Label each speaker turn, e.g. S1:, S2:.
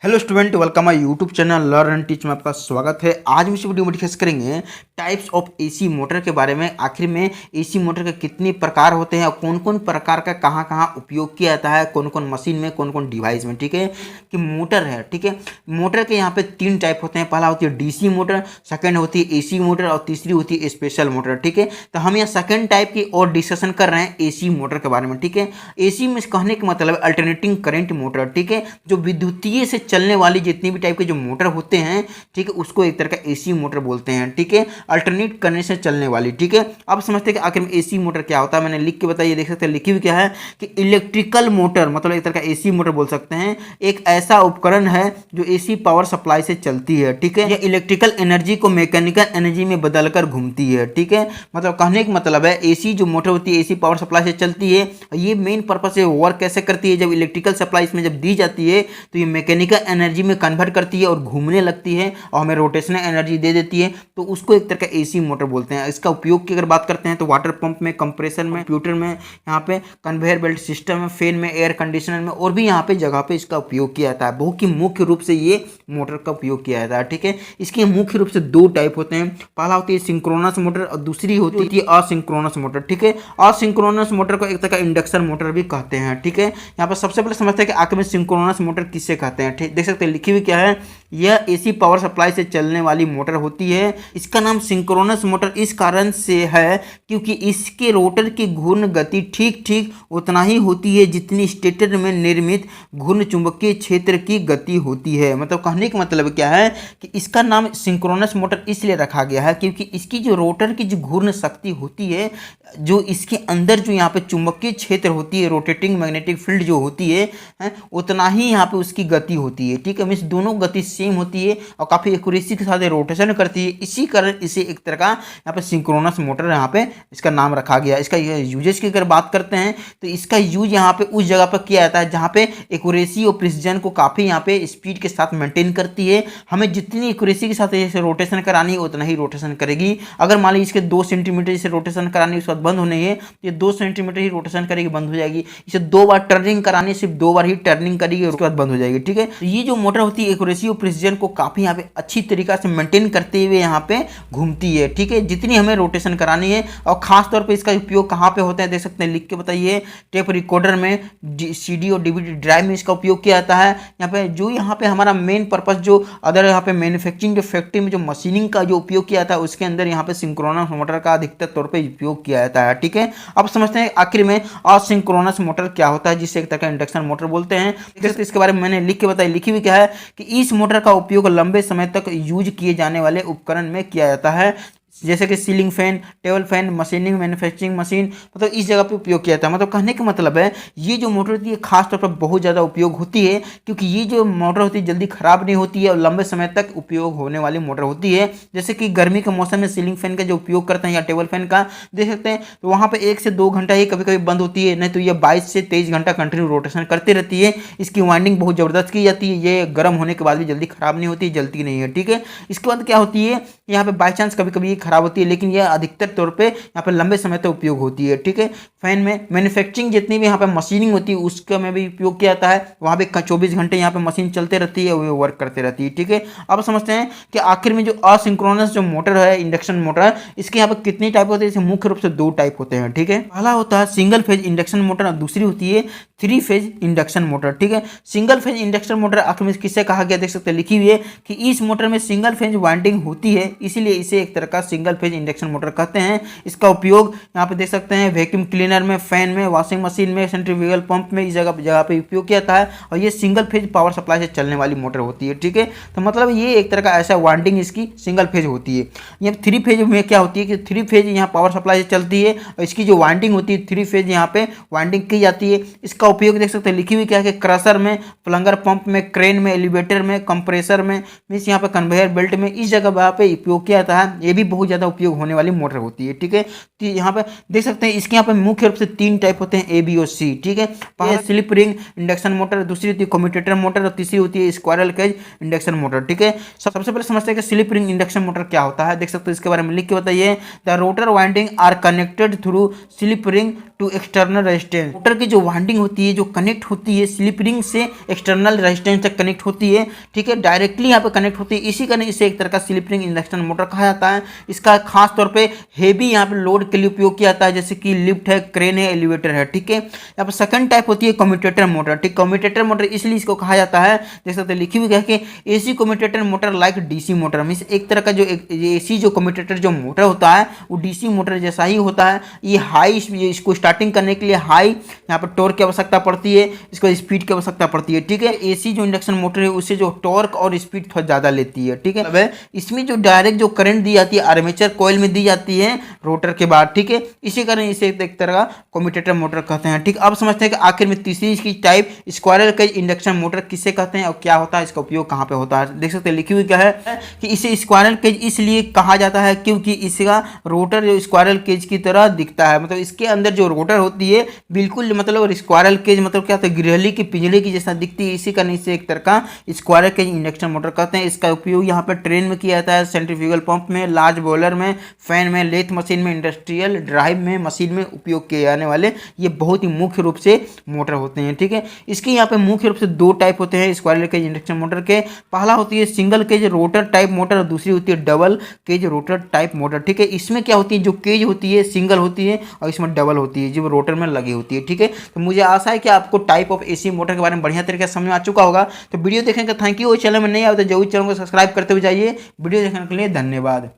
S1: Hello student, welcome my YouTube channel learn and teach में आपका स्वागत है। आज हम इस वीडियो में डिस्कस करेंगे टाइप्स ऑफ एसी मोटर के बारे में। आखिर में एसी मोटर के कितने प्रकार होते हैं और कौन कौन प्रकार का कहाँ कहाँ उपयोग किया जाता है, कौन कौन मशीन में, कौन कौन डिवाइस में। ठीक है कि मोटर है, ठीक है। मोटर के यहाँ पे तीन टाइप होते हैं। पहला होती है डीसी मोटर, सेकेंड होती है एसी मोटर और तीसरी होती है स्पेशल मोटर। ठीक है, तो हम यहाँ सेकेंड टाइप की और डिस्कशन कर रहे हैं एसी मोटर के बारे में। ठीक है, एसी में कहने का मतलब अल्टरनेटिंग करंट मोटर। ठीक है, जो विद्युतीय से चलने वाली जितनी भी टाइप के जो मोटर होते हैं, ठीक है, उसको एक तरह का एसी मोटर बोलते हैं। ठीक है, अल्टरनेट करने से चलने वाली। ठीक है, अब समझते हैं कि आखिर में एसी मोटर क्या होता है। मैंने लिख के बताइए, देख सकते हैं लिखी हुई क्या है कि इलेक्ट्रिकल मोटर मतलब एक तरह का एसी मोटर बोल सकते हैं। एक ऐसा उपकरण है जो एसी पावर सप्लाई से चलती है। ठीक है, यह इलेक्ट्रिकल एनर्जी को मैकेनिकल एनर्जी में बदलकर घूमती है। ठीक है, मतलब कहने का मतलब है एसी जो मोटर होती है एसी पावर सप्लाई से चलती है। ये मेन पर्पज से वर्क कैसे करती है, जब इलेक्ट्रिकल सप्लाई इसमें जब दी जाती है तो ये मैकेनिकल एनर्जी में कन्वर्ट करती है और घूमने लगती है और हमें रोटेशनल एनर्जी दे देती है, तो उसको एक तरह का एसी मोटर बोलते हैं। इसका उपयोग की अगर बात करते हैं तो वाटर पंप में, कंप्रेसर में, कंप्यूटर में, यहाँ पे कन्वेयर बेल्ट सिस्टम में, फैन में, एयर कंडीशनर में और भी यहाँ पे जगह पे इसका उपयोग किया जाता है। बहुत ही मुख्य रूप से ये मोटर का उपयोग किया जाता है। ठीक है, इसके मुख्य रूप से दो टाइप होते हैं। पहला होती है सिंक्रोनस मोटर और दूसरी होती है असिंक्रोनस मोटर। ठीक है, असिंक्रोनस मोटर को एक तरह का इंडक्शन मोटर भी कहते हैं। ठीक है, यहाँ पर सबसे पहले समझते हैं कि आखिर में सिंक्रोनस मोटर किससे कहते हैं। ठीक, देख सकते हैं लिखी हुई क्या है, यह एसी पावर सप्लाई से चलने वाली मोटर होती है। इसका नाम सिंक्रोनस मोटर इस कारण से है क्योंकि इसके रोटर की घूर्ण गति ठीक ठीक उतना ही होती है जितनी स्टेटर में निर्मित घूर्ण चुंबकीय क्षेत्र की गति होती है। मतलब कहने का मतलब क्या है कि इसका नाम सिंक्रोनस मोटर इसलिए रखा गया है क्योंकि इसकी जो रोटर की जो घूर्ण शक्ति होती है, जो इसके अंदर जो यहाँ पे चुंबकीय क्षेत्र होती है, रोटेटिंग मैग्नेटिक फील्ड जो होती है, उतना ही यहाँ पे उसकी गति होती है। ठीक है, मीन्स दोनों गति सेम होती है और काफ़ी एक्यूरेसी के साथ रोटेशन करती है। इसी कारण इसे एक तरह का यहाँ पे सिंक्रोनस मोटर यहाँ पे इसका नाम रखा गया। इसका यूजेस की अगर बात करते हैं तो इसका यूज यहाँ पे उस जगह पर किया जाता है जहाँ पे एक्यूरेसी और प्रिसीजन को काफ़ी यहाँ पे स्पीड के साथ मेंटेन करती है। हमें जितनी एक्यूरेसी के साथ इसे रोटेशन करानी है उतना ही रोटेशन करेगी। अगर मान लीजिए इसके 2 सेंटीमीटर इसे रोटेशन करानी है उसके बाद बंद होनी है, ये 2 सेंटीमीटर ही रोटेशन करेगी, बंद हो जाएगी। इसे 2 बार टर्निंग करानी है, सिर्फ 2 बार ही टर्निंग करेगी उसके बाद बंद हो जाएगी। ठीक है, तो ये जो मोटर होती है एक्यूरेसी और प्रिसीजन को काफ़ी यहाँ पे अच्छी तरीका से मेंटेन करते हुए यहाँ पे घूमती है। ठीक है, जितनी हमें रोटेशन करानी है। और खास तौर पे इसका उपयोग कहाँ पे होता है देख सकते हैं, लिख के बताइए। टेप रिकॉर्डर में, सीडी और डीवीडी ड्राइव में इसका उपयोग किया जाता है। यहाँ पे हमारा मेन पर्पस जो अदर यहाँ पे मैन्युफैक्चरिंग जो फैक्ट्री में जो मशीनिंग का जो उपयोग किया जाता है उसके अंदर यहाँ पे सिंक्रोनस मोटर का अधिकतर तौर पर उपयोग किया जाता है। ठीक है, अब समझते हैं आखिर में असिंक्रोनस मोटर क्या होता है, जिसे एक तरह का इंडक्शन मोटर बोलते हैं। इसके बारे में मैंने लिख के बताया, लिखी हुई क्या है कि इस मोटर का उपयोग लंबे समय तक यूज किए जाने वाले उपकरण में किया जाता है, जैसे कि ceiling fan, table fan, machining, manufacturing machine, मतलब इस जगह पे उपयोग किया जाता है। मतलब कहने का मतलब है ये जो मोटर होती है खास तौर पर बहुत ज़्यादा उपयोग होती है क्योंकि ये जो मोटर होती है जल्दी खराब नहीं होती है और लंबे समय तक उपयोग होने वाली मोटर होती है। जैसे कि गर्मी के मौसम में सीलिंग फैन का जो उपयोग करते हैं या टेबल फैन का देख सकते हैं, तो वहाँ पर 1 से 2 घंटा ही कभी कभी बंद होती है, नहीं तो ये 22 से 23 घंटा कंटिन्यू रोटेशन करती रहती है। इसकी वाइंडिंग बहुत ज़बरदस्त की जाती है, ये गर्म होने के बाद भी जल्दी खराब नहीं होती, जलती नहीं है। ठीक है, इसके बाद क्या होती है, यहाँ पे बाई चांस कभी कभी खराब होती है लेकिन यह अधिकतर तौर पे यहाँ पे लंबे समय तक उपयोग होती है। ठीक है, फैन में मैन्युफैक्चरिंग जितनी भी यहाँ पे मशीनिंग होती है उसका में भी उपयोग किया जाता है। वहाँ पे 24 घंटे यहाँ पे मशीन चलते रहती है, वो वर्क करते रहती है। ठीक है, अब समझते हैं कि आखिर में जो असिंक्रोनस जो मोटर है इंडक्शन मोटर, इसके यहाँ पे कितनी टाइप होते हैं। इसे मुख्य रूप से 2 टाइप होते हैं। ठीक है, पहला होता है सिंगल फेज इंडक्शन मोटर और दूसरी होती है 3 फेज इंडक्शन मोटर। ठीक है, सिंगल फेज इंडक्शन मोटर आखिर में किससे कहा गया देख सकते हैं, लिखी हुई है कि इस मोटर में सिंगल फेज वाइंडिंग होती है, इसीलिए इसे एक तरह का सिंगल फेज इंडक्शन मोटर कहते हैं। इसका उपयोग यहाँ पे देख सकते हैं वैक्यूम क्लीनर में, फैन में, वॉशिंग मशीन में, सेंट्रीफ्यूगल पंप में, इस जगह पे उपयोग किया जाता है और ये सिंगल फेज पावर सप्लाई से चलने वाली मोटर होती है। ठीक है, तो मतलब ये एक तरह का ऐसा वाइंडिंग इसकी सिंगल फेज होती है। ये 3 फेज में क्या होती है कि 3 फेज यहाँ पावर सप्लाई से चलती है और इसकी जो वाइंडिंग होती है 3 फेज यहाँ पे वाइंडिंग की जाती है। इसका उपयोग देख सकते हैं लिखी हुई क्या है कि क्रशर में, प्लंगर पंप में, क्रेन में, एलिवेटर में, कंप्रेसर में, मीन्स यहाँ पे कन्वेयर बेल्ट में, इस जगह पे उपयोग किया जाता है। ये भी बहुत बहुत ज़्यादा उपयोग होने वाली मोटर होती है। ठीक है, तो यहाँ पे देख सकते हैं इसके यहाँ पे मुख्य रूप से 3 टाइप होते हैं, A, B और C। ठीक है, पहले स्लिप रिंग इंडक्शन मोटर, दूसरी होती है कम्यूटेटर मोटर और तीसरी होती है स्क्वायरल केज इंडक्शन मोटर। ठीक है, सबसे पहले समझते हैं कि स्लिप रिंग इंडक्शन मोटर क्या होता है। देख सकते हो इसके बारे में लिख के बताइए। The rotor winding are connected through slip ring to external resistance. Motor की जो वाइंडिंग होती है, जो कनेक्ट होती है स्लिप रिंग से एक्सटर्नल रेजिस्टेंस तक कनेक्ट होती है। ठीक है, डायरेक्टली यहाँ पे कनेक्ट होती है, इसी कारण इसे एक तरह का स्लिप रिंग इंडक्शन मोटर कहा जाता है। इसका खास तौर पे हेवी यहाँ पे लोड के लिए उपयोग किया जाता है, जैसे कि लिफ्ट है, क्रेन है, एलिवेटर है। ठीक है, यहाँ पर सेकंड टाइप होती है कम्यूटेटर मोटर। ठीक, कम्यूटेटर मोटर इसलिए इसको कहा जाता है, देख सकते लिखी हुई है कि AC commutator motor like DC motor, means एक तरह का जो एसी जो कम्यूटेटर जो मोटर होता है वो डीसी मोटर जैसा ही होता है। ये हाई, इसको स्टार्टिंग करने के लिए हाई यहाँ पर टॉर्क की आवश्यकता पड़ती है, इसको स्पीड की आवश्यकता पड़ती है। ठीक है, एसी जो इंडक्शन मोटर है उससे जो टॉर्क और स्पीड थोड़ा ज़्यादा लेती है। ठीक है, इसमें जो डायरेक्ट जो करंट दी जाती है आर्मेचर कॉइल में दी जाती है रोटर के बाद। ठीक है, इसी कारण इसे एक तरह का कम्यूटेटर मोटर कहते हैं। ठीक, अब समझते हैं कि आखिर में तीसरी इसकी type squirrel cage induction motor किसे कहते हैं और क्या होता है, इसका उपयोग कहाँ पे होता है। देख सकते हैं लिखी हुई क्या है कि इसे स्क्वायरल केज इसलिए कहा जाता है क्योंकि इसका रोटर जो स्क्वायरल केज की तरह दिखता है, मतलब इसके अंदर जो रोटर होती है बिल्कुल मतलब स्क्वायरल केज मतलब क्या होता है, गिरहली की पिंजरे की जैसा दिखती है, इसी कारण इसे एक तरह का स्क्वायरल केज इंडक्शन मोटर कहते हैं। इसका उपयोग यहाँ पर ट्रेन में किया जाता है, सेंट्रीफ्यूगल पंप में, लार्ज बॉयलर में, फैन में, लेथ मशीन में, इंडस्ट्रियल ड्राइव में मशीन में उपयोग किए जाने वाले ये बहुत ही मुख्य रूप से मोटर होते हैं। ठीक है, इसके यहाँ पे मुख्य रूप से 2 टाइप होते हैं स्क्वायरल केज इंडक्शन मोटर के। पहला होती है single cage rotor type motor और दूसरी होती है double cage rotor type motor. ठीक है, इसमें क्या होती है, जो केज होती है सिंगल होती है और इसमें डबल होती है जो रोटर में लगी होती है। ठीक है, तो मुझे आशा है कि आपको टाइप ऑफ एसी मोटर के बारे में बढ़िया तरीके से समझ में आ चुका होगा। तो वीडियो देखने का थैंक यू। चैनल में नहीं आए तो जरूर चैनल को सब्सक्राइब करते हुए जाइए। वीडियो देखने के लिए धन्यवाद।